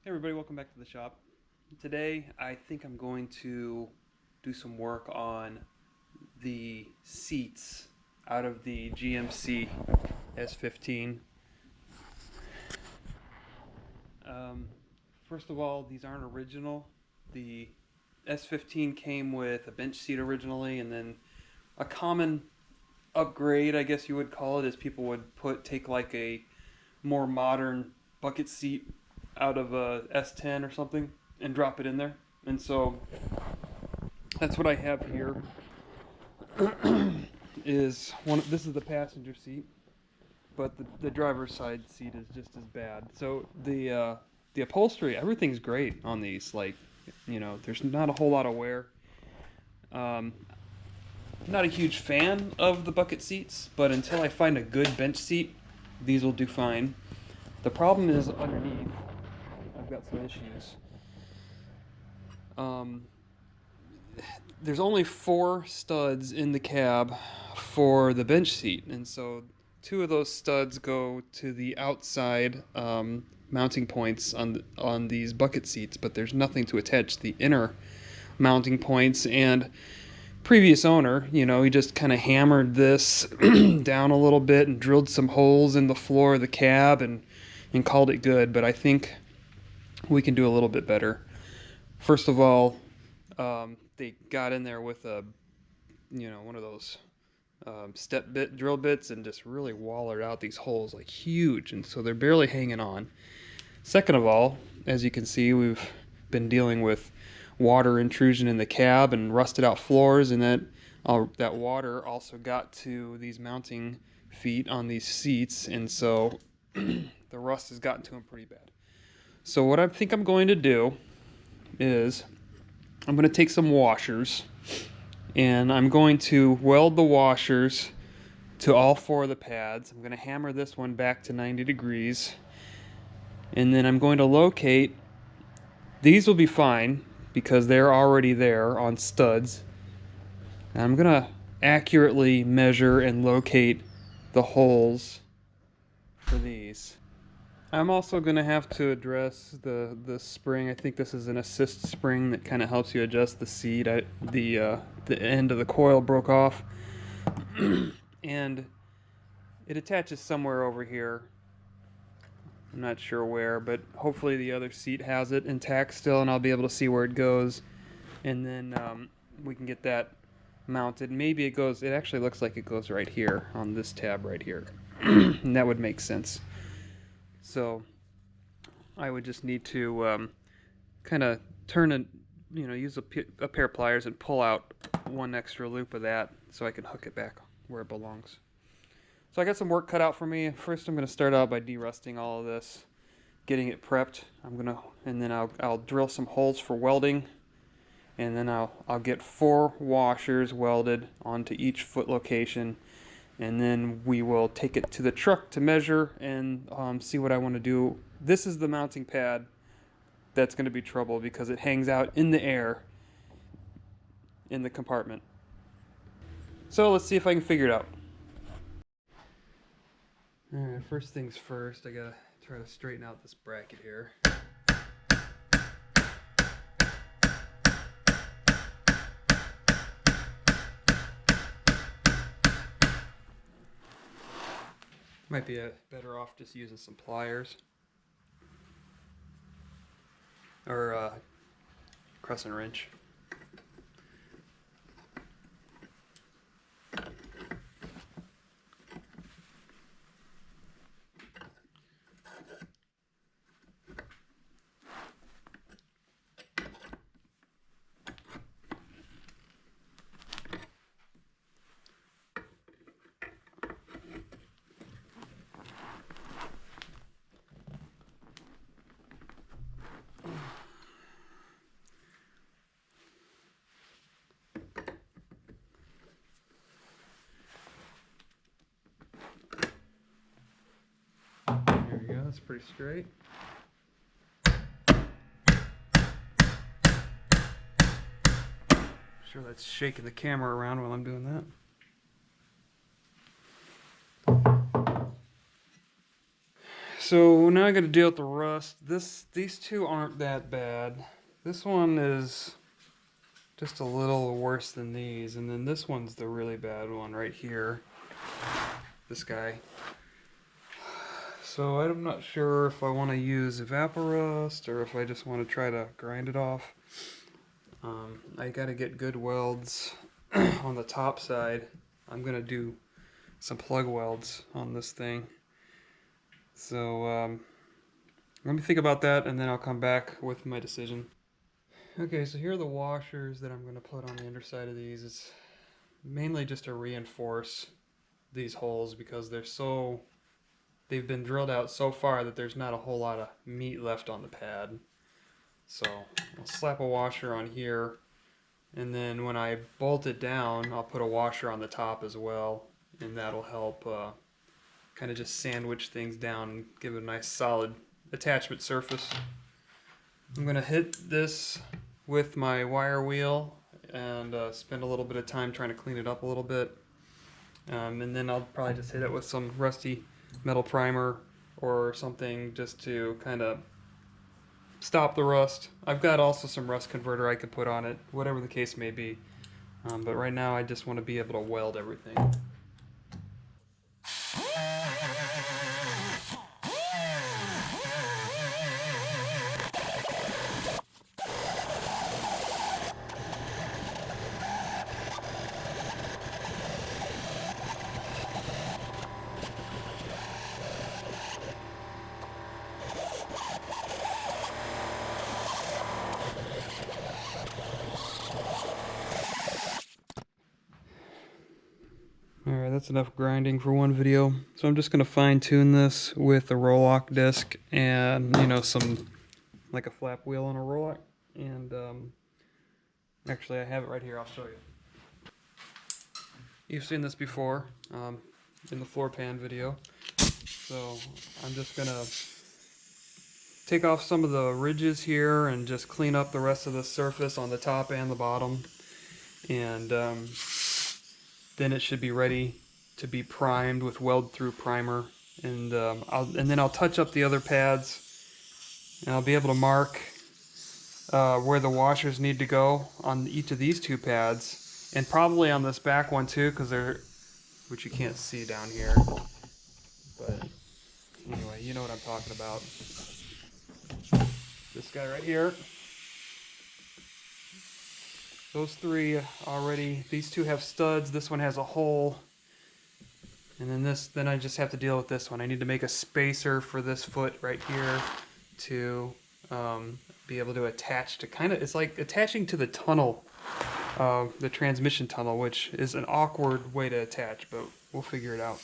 Hey everybody, welcome back to the shop. Today I think I'm going to do some work on the seats out of the GMC S15. Um, First of all, these aren't original. The S15 came with a bench seat originally, and then a common upgrade, I guess you would call it, is people would take like a more modern bucket seat out of a S10 or something and drop it in there. And so that's what I have here. This is the passenger seat, but the driver's side seat is just as bad. So the upholstery, everything's great on these. Like, there's not a whole lot of wear. Um, Not a huge fan of the bucket seats, but until I find a good bench seat, these will do fine. The problem is underneath. I've got some issues. Um, there's only 4 studs in the cab for the bench seat, and so 2 of those studs go to the outside mounting points on these bucket seats, but there's nothing to attach the inner mounting points. And previous owner, he just kind of hammered this down a little bit and drilled some holes in the floor of the cab and called it good. But I think we can do a little bit better. First of all, they got in there with one of those drill bits and just really wallered out these holes like huge, and so they're barely hanging on. Second of all, as you can see, we've been dealing with water intrusion in the cab and rusted out floors, and that water also got to these mounting feet on these seats, and so the rust has gotten to them pretty bad. So what I think I'm going to do is I'm going to take some washers and I'm going to weld the washers to all 4 of the pads. I'm going to hammer this one back to 90 degrees, and then I'm going to locate, these will be fine because they're already there on studs. And I'm going to accurately measure and locate the holes for these. I'm also going to have to address the spring. I think this is an assist spring that kind of helps you adjust the seat. The end of the coil broke off, and it attaches somewhere over here. I'm not sure where, but hopefully the other seat has it intact still, and I'll be able to see where it goes. And then we can get that mounted. Maybe it actually looks like it goes right here on this tab right here. And that would make sense. So I would just need to kind of use a pair of pliers and pull out one extra loop of that so I can hook it back where it belongs. So I got some work cut out for me. First, I'm going to start out by derusting all of this, getting it prepped. And then I'll drill some holes for welding, and then I'll get 4 washers welded onto each foot location, and then we will take it to the truck to measure and see what I want to do. This is the mounting pad that's going to be trouble because it hangs out in the air in the compartment. So let's see if I can figure it out. Alright, first things first, I gotta try to straighten out this bracket here. Might be better off just using some pliers or a crescent wrench. There we go, that's pretty straight. Sure that's shaking the camera around while I'm doing that. So now I got to deal with the rust. These two aren't that bad. This one is just a little worse than these, and then this one's the really bad one right here. This guy. So I'm not sure if I want to use Evaporust or if I just want to try to grind it off. I got to get good welds on the top side. I'm gonna do some plug welds on this thing. So let me think about that, and then I'll come back with my decision. Okay, so here are the washers that I'm going to put on the underside of these. It's mainly just to reinforce these holes because they've been drilled out so far that there's not a whole lot of meat left on the pad. So I'll slap a washer on here, and then when I bolt it down, I'll put a washer on the top as well, and that'll help kind of just sandwich things down and give it a nice solid attachment surface. I'm going to hit this with my wire wheel and spend a little bit of time trying to clean it up a little bit. And then I'll probably just hit it with some rusty metal primer or something just to kind of stop the rust. I've got also some rust converter I could put on it, whatever the case may be. But right now I just want to be able to weld everything. Alright, that's enough grinding for one video. So I'm just going to fine tune this with a roll-lock disc and, some, like a flap wheel on a roll-lock. And actually I have it right here, I'll show you. You've seen this before in the floor pan video. So I'm just going to take off some of the ridges here and just clean up the rest of the surface on the top and the bottom. And then it should be ready to be primed with weld-through primer, and then I'll touch up the other pads, and I'll be able to mark where the washers need to go on each of these two pads, and probably on this back one too, which you can't see down here. But anyway, you know what I'm talking about. This guy right here. Those three already, these two have studs, this one has a hole, and then I just have to deal with this one. I need to make a spacer for this foot right here to be able to attach to it's like attaching to the tunnel, the transmission tunnel, which is an awkward way to attach, but we'll figure it out.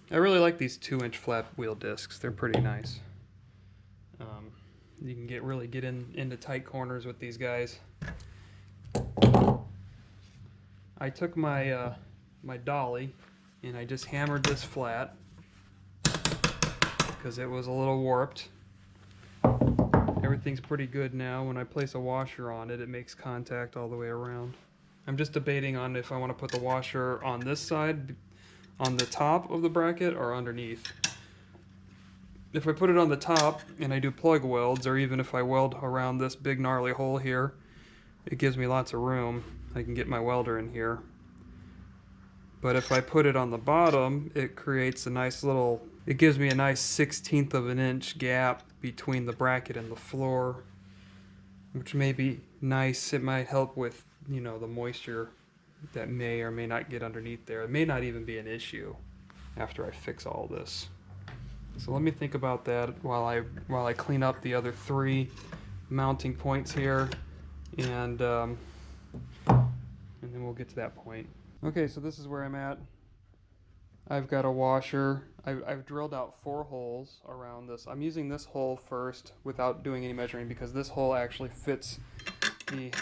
I really like these 2-inch flat wheel discs. They're pretty nice. You can really get into tight corners with these guys. I took my my dolly and I just hammered this flat because it was a little warped. Everything's pretty good now. When I place a washer on it, it makes contact all the way around. I'm just debating on if I want to put the washer on this side, on the top of the bracket, or underneath. If I put it on the top and I do plug welds, or even if I weld around this big gnarly hole here, it gives me lots of room. I can get my welder in here. But if I put it on the bottom, it creates a nice little, it gives me a nice 1/16 of an inch gap between the bracket and the floor, which may be nice. It might help with, the moisture that may or may not get underneath there. It may not even be an issue after I fix all this. So let me think about that while I clean up the other 3 mounting points here, and and then we'll get to that point. Okay, so this is where I'm at. I've got a washer. I've drilled out 4 holes around this. I'm using this hole first without doing any measuring because this hole actually fits the,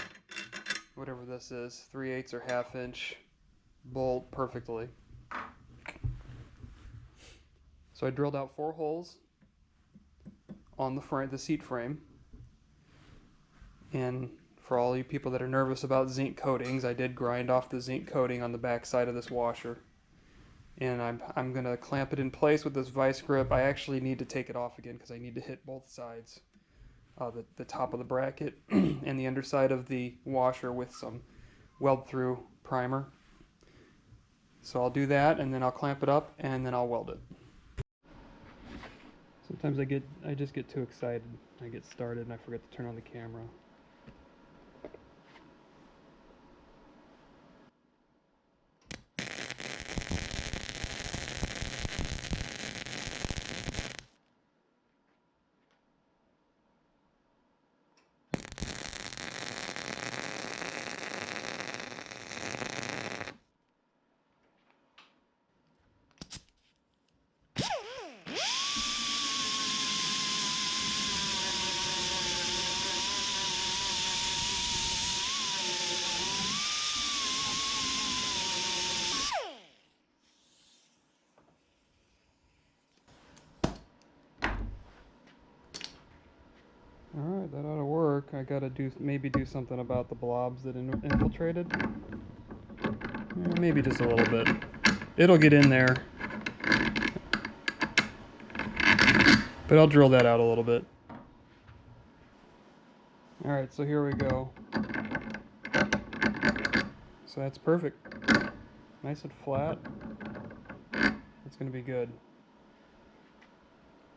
whatever this is, 3/8 or 1/2 inch bolt perfectly. So I drilled out 4 holes on the front, the seat frame. And for all you people that are nervous about zinc coatings, I did grind off the zinc coating on the back side of this washer. And I'm going to clamp it in place with this vice grip. I actually need to take it off again because I need to hit both sides, the top of the bracket and the underside of the washer with some weld through primer. So I'll do that, and then I'll clamp it up, and then I'll weld it. Sometimes I just get too excited. I get started and I forget to turn on the camera. Alright, that ought to work. I gotta maybe do something about the blobs that infiltrated. Maybe just a little bit. It'll get in there. But I'll drill that out a little bit. Alright, so here we go. So that's perfect. Nice and flat. It's going to be good.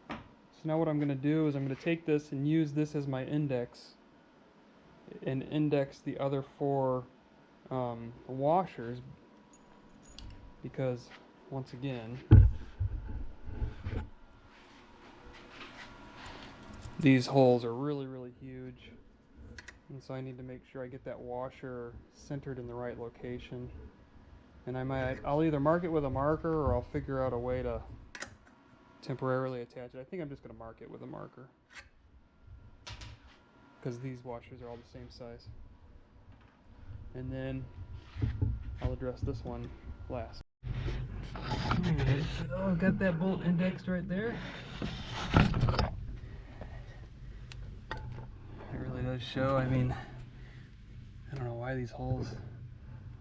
So now what I'm going to do is I'm going to take this and use this as my index and index the other 4 washers, because once again these holes are really huge, and so I need to make sure I get that washer centered in the right location. And I'll either mark it with a marker or I'll figure out a way to temporarily attach it. I think I'm just going to mark it with a marker because these washers are all the same size. And then I'll address this one last. Alright, so I've got that bolt indexed right there. It really does show. I mean, I don't know why these holes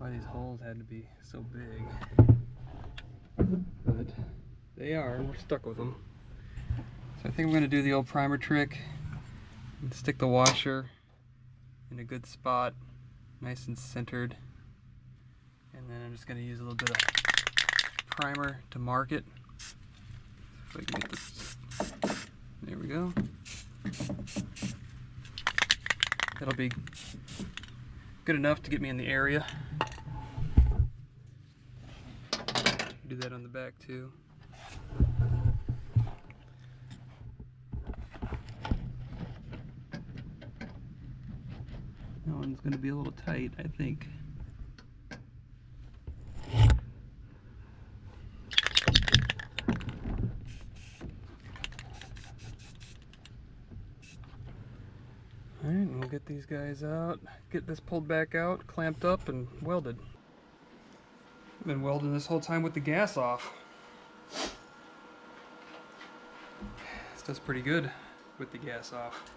had to be so big, but they are, and we're stuck with them. So I think I'm going to do the old primer trick and stick the washer in a good spot, nice and centered, and then I'm just going to use a little bit of primer to mark it. If I can get this, there we go. That'll be good enough to get me in the area. Do that on the back too. That one's going to be a little tight, I think. Alright, we'll get these guys out, get this pulled back out, clamped up, and welded. I've been welding this whole time with the gas off. This does pretty good with the gas off.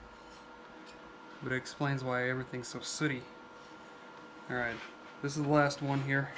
But it explains why everything's so sooty. Alright, this is the last one here.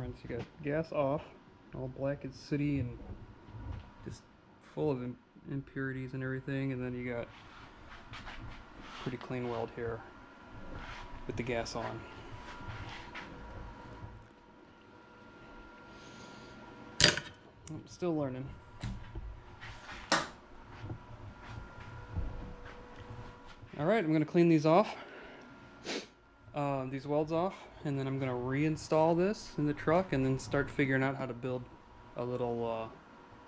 fine. So you got gas off, all black and sooty and just full of impurities and everything, and then you got pretty clean weld here with the gas on. I'm still learning. Alright, I'm going to clean these off, these welds off, and then I'm going to reinstall this in the truck and then start figuring out how to build a little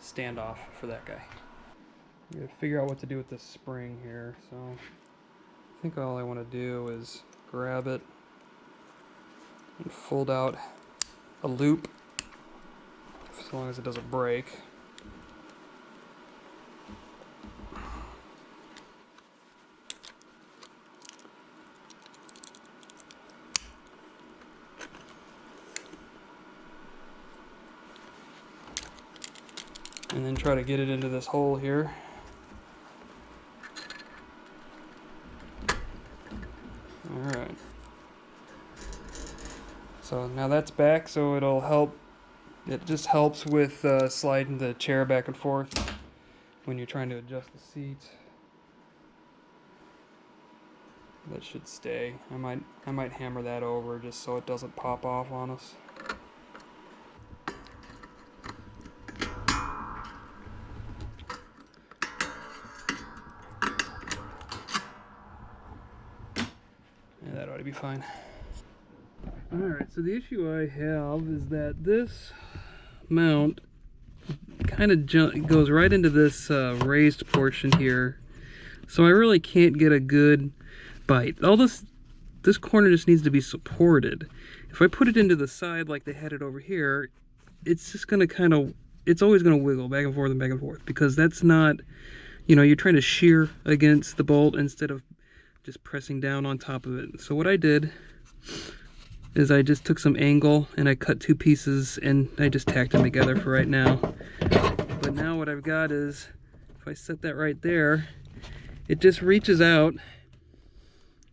standoff for that guy. I'm going to figure out what to do with this spring here, so I think all I want to do is grab it and fold out a loop as long as it doesn't break. And then try to get it into this hole here. Alright. So now that's back, so it'll help. It just helps with sliding the chair back and forth when you're trying to adjust the seat. That should stay. I might hammer that over just so it doesn't pop off on us. Yeah, that ought to be fine. Alright, so the issue I have is that this mount kind of goes right into this raised portion here, so I really can't get a good bite. All this corner just needs to be supported. If I put it into the side like they had it over here, it's just going to it's always going to wiggle back and forth, because that's not, you know, you're trying to shear against the bolt instead of just pressing down on top of it. So what I did is I just took some angle and I cut two pieces and I just tacked them together for right now. But now what I've got is, if I set that right there, it just reaches out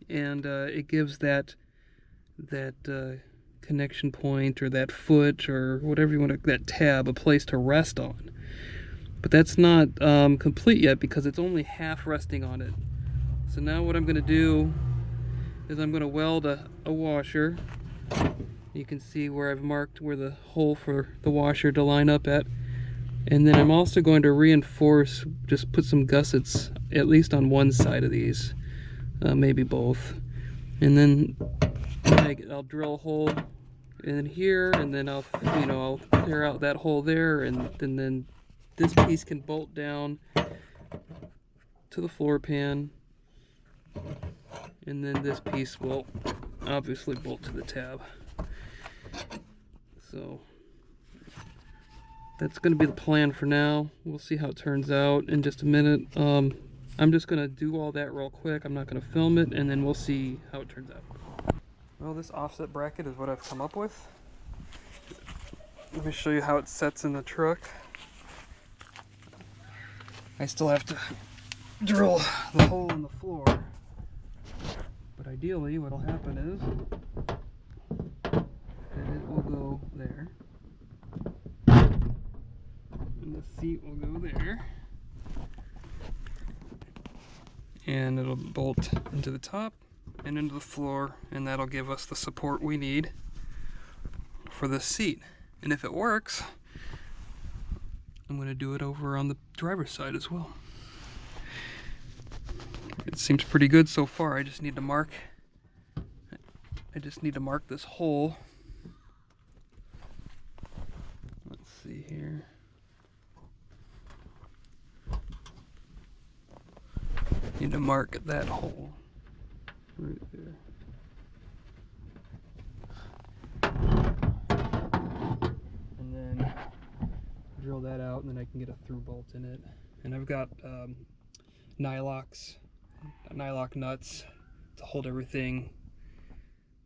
and it gives that connection point, or that foot, or whatever you want to, that tab, a place to rest on. But that's not complete yet because it's only half resting on it. So now what I'm going to do is I'm going to weld a washer. You can see where I've marked where the hole for the washer to line up at. And then I'm also going to reinforce, just put some gussets at least on one side of these, maybe both. And then I'll drill a hole in here, and then I'll clear out that hole there, and then this piece can bolt down to the floor pan, and then this piece will obviously bolt to the tab. So that's going to be the plan for now. We'll see how it turns out in just a minute. I'm just going to do all that real quick. I'm not going to film it, and then we'll see how it turns out. Well, this offset bracket is what I've come up with. Let me show you how it sets in the truck. I still have to drill the hole in the floor, but ideally what'll happen is that it will go there, and the seat will go there, and it'll bolt into the top and into the floor, and that'll give us the support we need for this seat. And if it works, I'm going to do it over on the driver's side as well. It seems pretty good so far. I just need to mark this hole. Let's see here. Need to mark that hole right there. And then drill that out, and then I can get a through bolt in it. And I've got nylock nuts to hold everything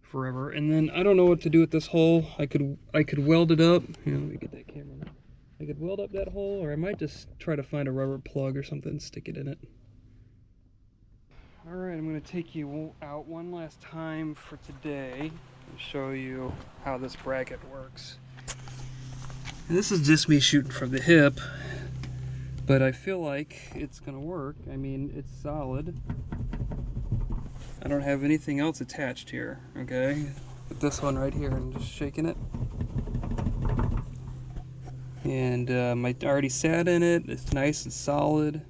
forever. And then I don't know what to do with this hole. I could weld it up. Here, let me get that camera now. I could weld up that hole, or I might just try to find a rubber plug or something and stick it in it. Alright, I'm going to take you one last time for today and show you how this bracket works. This is just me shooting from the hip, but I feel like it's gonna work. I mean, it's solid. I don't have anything else attached here, okay? Put this one right here and just shaking it. And I already sat in it. It's nice and solid.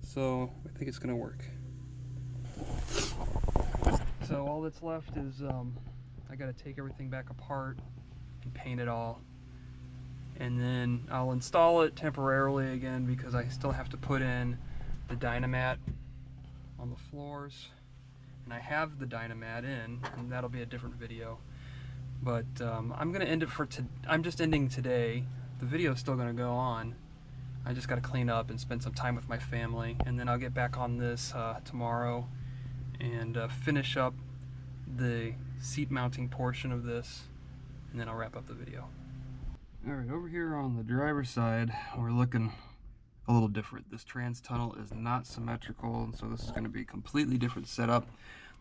So I think it's gonna work. So all that's left is I gotta take everything back apart and paint it all. And then I'll install it temporarily again because I still have to put in the Dynamat on the floors. And I have the Dynamat in, and that'll be a different video. But I'm gonna end it for I'm just ending today. The video's still gonna go on. I just gotta clean up and spend some time with my family, and then I'll get back on this tomorrow and finish up the seat mounting portion of this, and then I'll wrap up the video. Alright, over here on the driver's side, we're looking a little different. This trans tunnel is not symmetrical, and so this is going to be a completely different setup.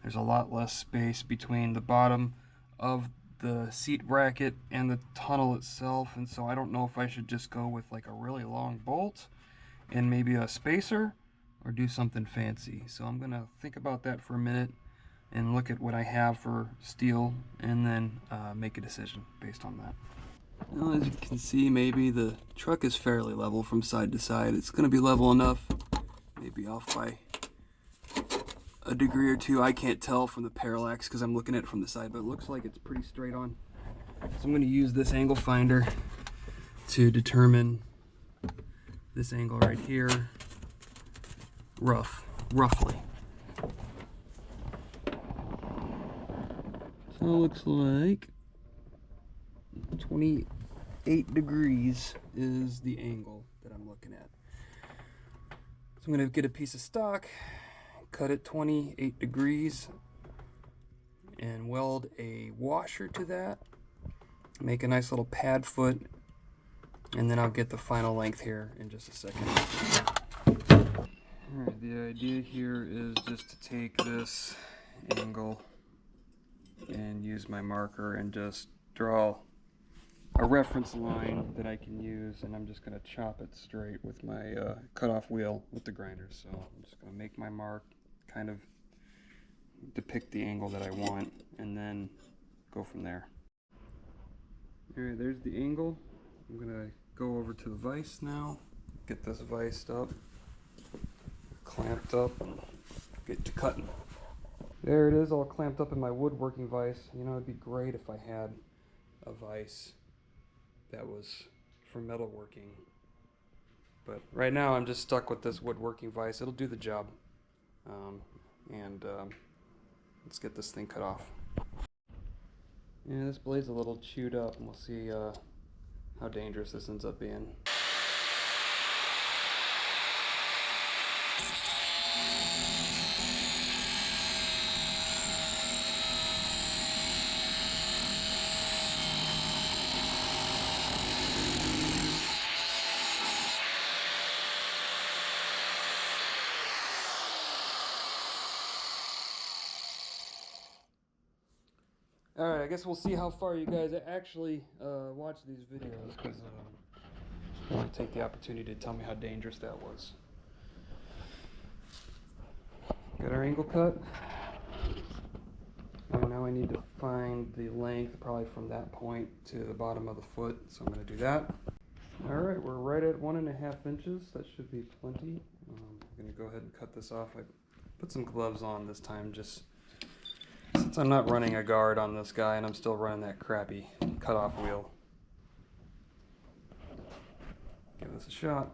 There's a lot less space between the bottom of the seat bracket and the tunnel itself, and so I don't know if I should just go with like a really long bolt and maybe a spacer, or do something fancy. So I'm going to think about that for a minute and look at what I have for steel, and then make a decision based on that. Now, as you can see, maybe the truck is fairly level from side to side. It's going to be level enough, maybe off by a degree or two. I can't tell from the parallax because I'm looking at it from the side, but it looks like it's pretty straight on. So I'm going to use this angle finder to determine this angle right here, roughly. So it looks like 28 degrees is the angle that I'm looking at. So I'm going to get a piece of stock, cut it 28 degrees, and weld a washer to that. Make a nice little pad foot, and then I'll get the final length here in just a second. Alright, the idea here is just to take this angle and use my marker and just draw a reference line that I can use, and I'm just going to chop it straight with my cutoff wheel with the grinder. So I'm just going to make my mark, kind of depict the angle that I want, and then go from there. Alright, there's the angle. I'm going to go over to the vise now, get this viced up, clamped up, and get to cutting. There it is, all clamped up in my woodworking vise. You know, it'd be great if I had a vise that was for metalworking, but right now I'm just stuck with this woodworking vise. It'll do the job. Let's get this thing cut off. Yeah, this blade's a little chewed up, and we'll see how dangerous this ends up being. Alright, I guess we'll see how far you guys actually watch these videos, because I want to take the opportunity to tell me how dangerous that was. Got our angle cut. And now I need to find the length, probably from that point to the bottom of the foot, so I'm going to do that. Alright, we're right at 1.5 inches. That should be plenty. I'm going to go ahead and cut this off. I put some gloves on this time, just since I'm not running a guard on this guy and I'm still running that crappy cutoff wheel. Give this a shot.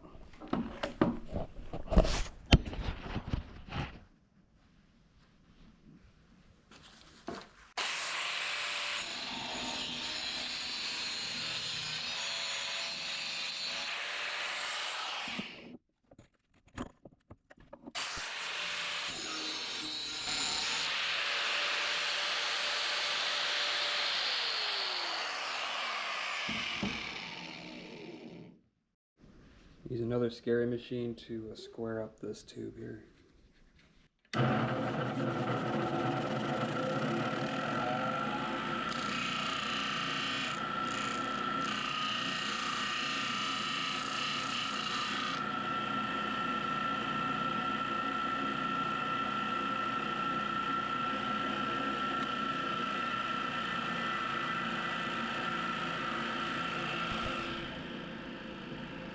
Use another scary machine to square up this tube here.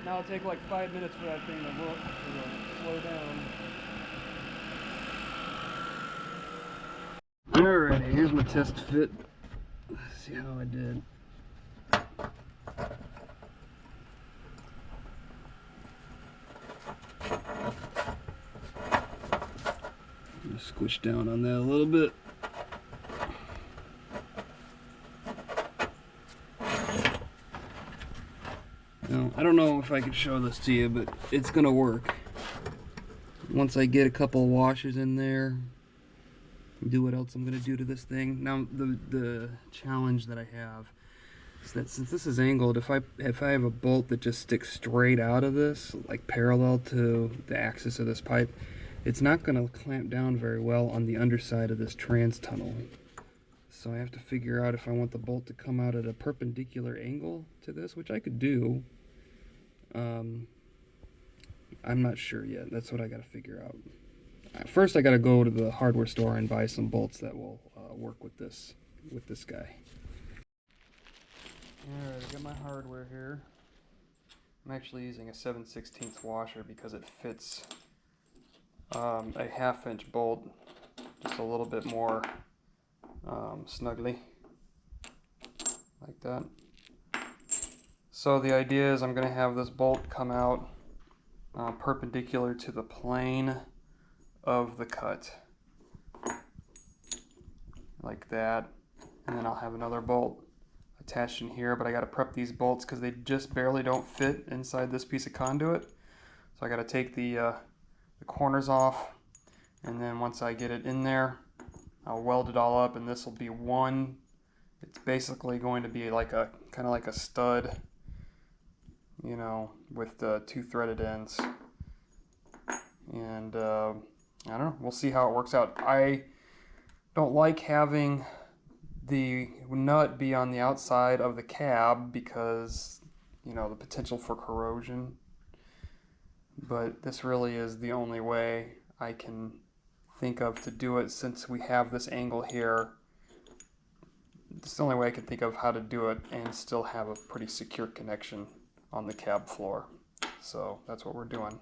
Now it'll take like 5 minutes for that thing to slow down. Alrighty, here's my test fit. Let's see how I did. Squish down on that a little bit. Now, I don't know if I can show this to you, but it's gonna work. Once I get a couple of washers in there, do what else I'm gonna do to this thing. Now, the challenge that I have is that since this is angled, if I have a bolt that just sticks straight out of this, like parallel to the axis of this pipe, it's not going to clamp down very well on the underside of this trans tunnel. So I have to figure out if I want the bolt to come out at a perpendicular angle to this, which I could do. I'm not sure yet. That's what I got to figure out. First I got to go to the hardware store and buy some bolts that will work with this guy. Alright, I got my hardware here. I'm actually using a 7/16 washer because it fits a 1/2 inch bolt just a little bit more snugly, like that. So the idea is I'm going to have this bolt come out perpendicular to the plane of the cut, like that, and then I'll have another bolt attached in here, but I got to prep these bolts because they just barely don't fit inside this piece of conduit. So I got to take the corners off, and then once I get it in there, I'll weld it all up, and this will be one. It's basically going to be like a kind of like a stud, you know, with the 2 threaded ends. And I don't know, we'll see how it works out. I don't like having the nut be on the outside of the cab because, you know, the potential for corrosion. But this really is the only way I can think of to do it, since we have this angle here. It's the only way I can think of how to do it and still have a pretty secure connection on the cab floor. So that's what we're doing. I'm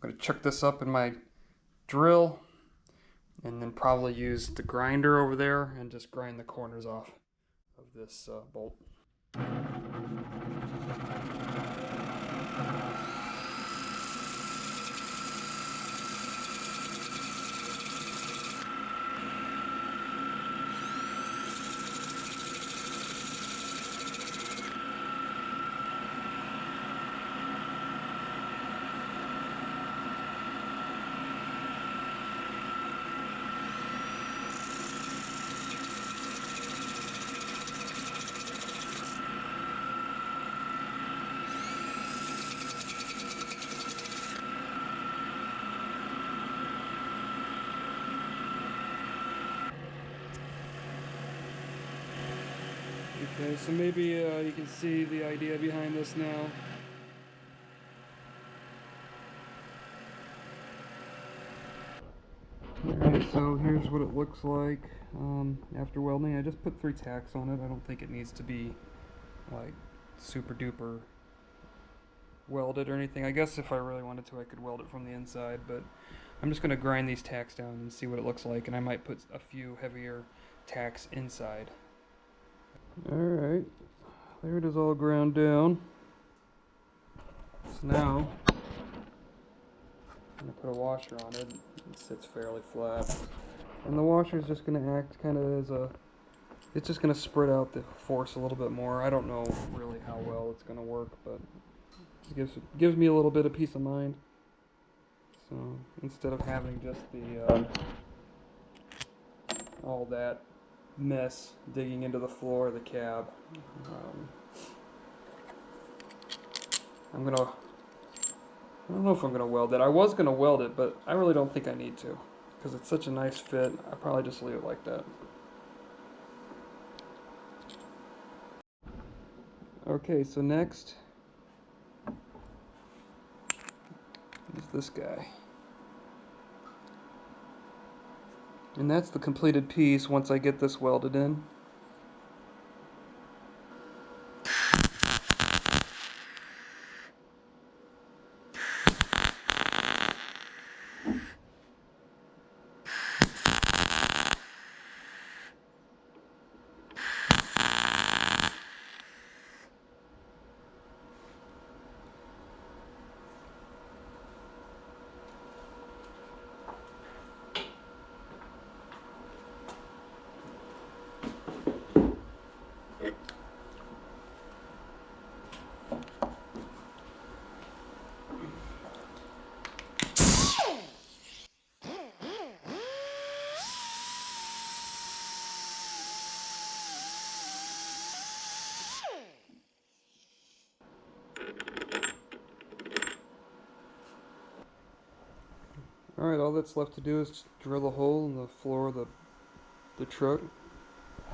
going to chuck this up in my drill and then probably use the grinder over there and just grind the corners off of this bolt. Okay, so maybe you can see the idea behind this now. Alright, so here's what it looks like after welding. I just put 3 tacks on it. I don't think it needs to be like super duper welded or anything. I guess if I really wanted to, I could weld it from the inside, but I'm just going to grind these tacks down and see what it looks like, and I might put a few heavier tacks inside. Alright, there it is all ground down. So now I'm going to put a washer on it. It sits fairly flat. And the washer is just going to act kind of as a, it's just going to spread out the force a little bit more. I don't know really how well it's going to work, but it gives me a little bit of peace of mind. So instead of having just the all that mess digging into the floor of the cab, I don't know if I'm gonna weld it. I was gonna weld it, but I really don't think I need to because it's such a nice fit. I probably just leave it like that. Okay, so next is this guy. And that's the completed piece once I get this welded in. Alright, all that's left to do is drill a hole in the floor of the truck. It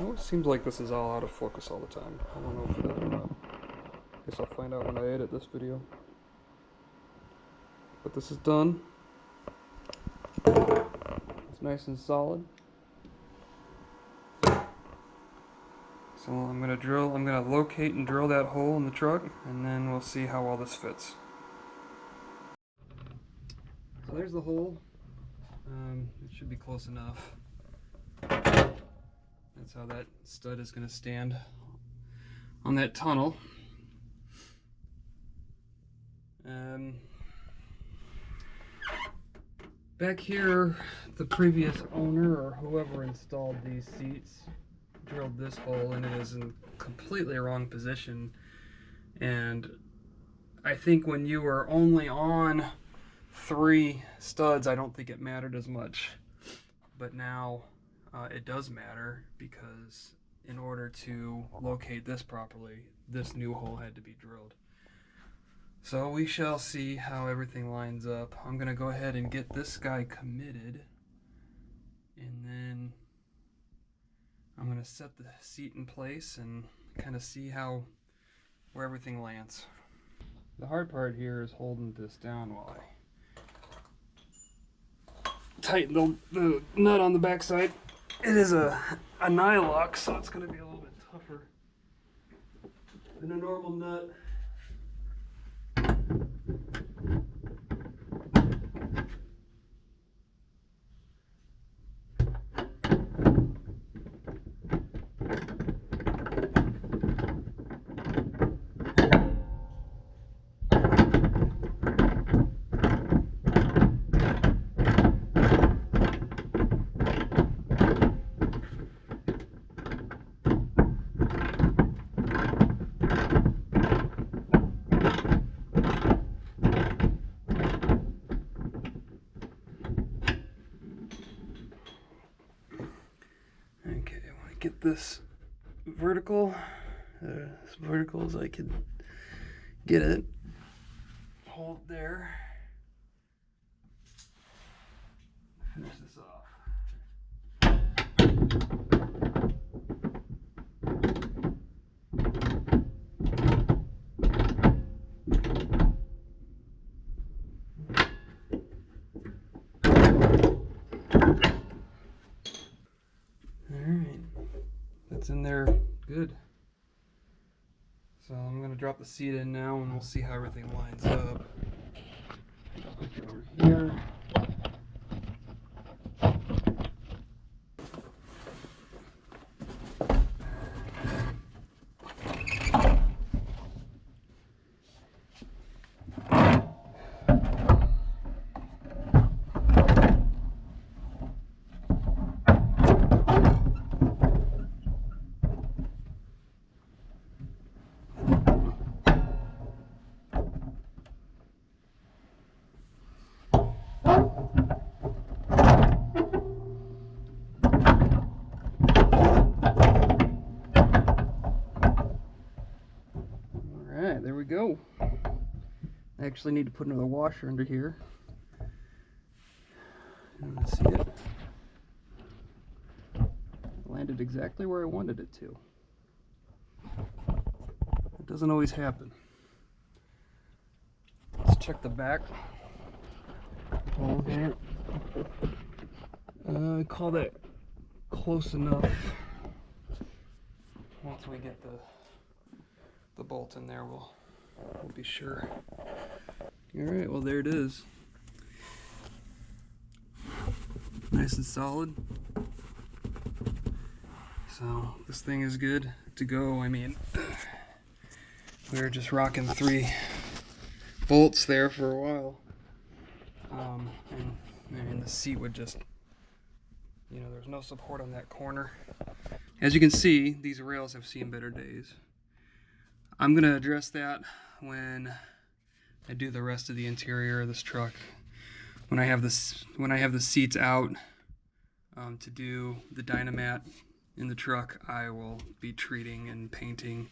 always seems like this is all out of focus all the time. I don't know if it is or not. Guess I'll find out when I edit this video. But this is done. It's nice and solid. So I'm gonna locate and drill that hole in the truck, and then we'll see how well this fits. So there's the hole. It should be close enough. That's how that stud is gonna stand on that tunnel. Back here, the previous owner or whoever installed these seats drilled this hole, and it is in completely wrong position. And I think when you were only on 3 studs, I don't think it mattered as much. But now it does matter, because in order to locate this properly, this new hole had to be drilled. So we shall see how everything lines up. I'm gonna go ahead and get this guy committed, and then I'm gonna set the seat in place and kind of see where everything lands. The hard part here is holding this down while I tighten the nut on the backside. It is a nylock, so it's gonna be a little bit tougher than a normal nut. Get this vertical, as vertical as I can get it. Hold there. Finish this off. It's in there good. So I'm going to drop the seat in now, and we'll see how everything lines up. Over here. There we go. I actually need to put another washer under here. You want to see it? Landed exactly where I wanted it to. It doesn't always happen. Let's check the back. Hole here. I call that close enough. Once we get the bolt in there, we'll be sure. Alright, well there it is. Nice and solid. So this thing is good to go. I mean, we were just rocking 3 bolts there for a while. And the seat would just, there's no support on that corner. As you can see, these rails have seen better days. I'm gonna address that when I do the rest of the interior of this truck. When I have the seats out to do the Dynamat in the truck, I will be treating and painting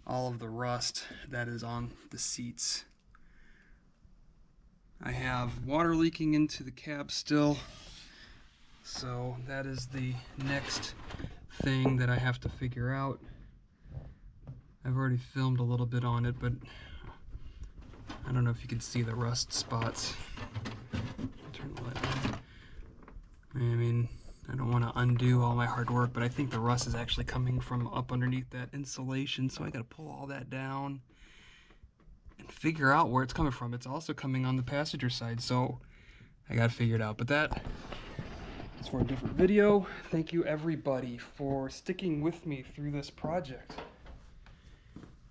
all of the rust that is on the seats. I have water leaking into the cab still, so that is the next thing that I have to figure out. I've already filmed a little bit on it, but I don't know if you can see the rust spots. Turn the light on. I mean, I don't want to undo all my hard work, but I think the rust is actually coming from up underneath that insulation, so I got to pull all that down and figure out where it's coming from. It's also coming on the passenger side, so I got to figure it out. But that is for a different video. Thank you everybody for sticking with me through this project.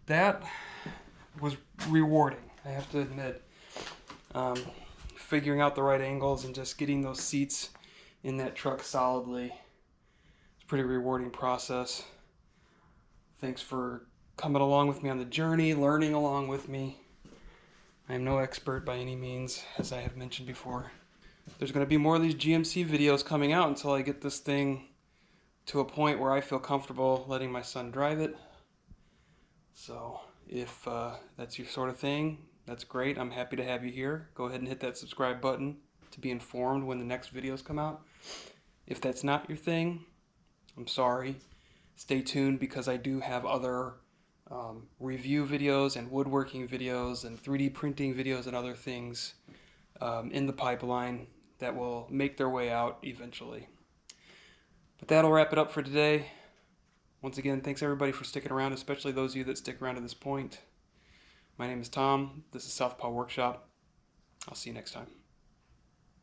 That was rewarding, I have to admit. Figuring out the right angles and just getting those seats in that truck solidly. It's a pretty rewarding process. Thanks for coming along with me on the journey, learning along with me. I am no expert by any means, as I have mentioned before. There's going to be more of these GMC videos coming out until I get this thing to a point where I feel comfortable letting my son drive it. So if that's your sort of thing, that's great. I'm happy to have you here. Go ahead and hit that subscribe button to be informed when the next videos come out. If that's not your thing, I'm sorry. Stay tuned, because I do have other review videos and woodworking videos and 3D printing videos and other things in the pipeline that will make their way out eventually. But that'll wrap it up for today. Once again, thanks everybody for sticking around, especially those of you that stick around to this point. My name is Tom. This is Southpaw Workshop. I'll see you next time.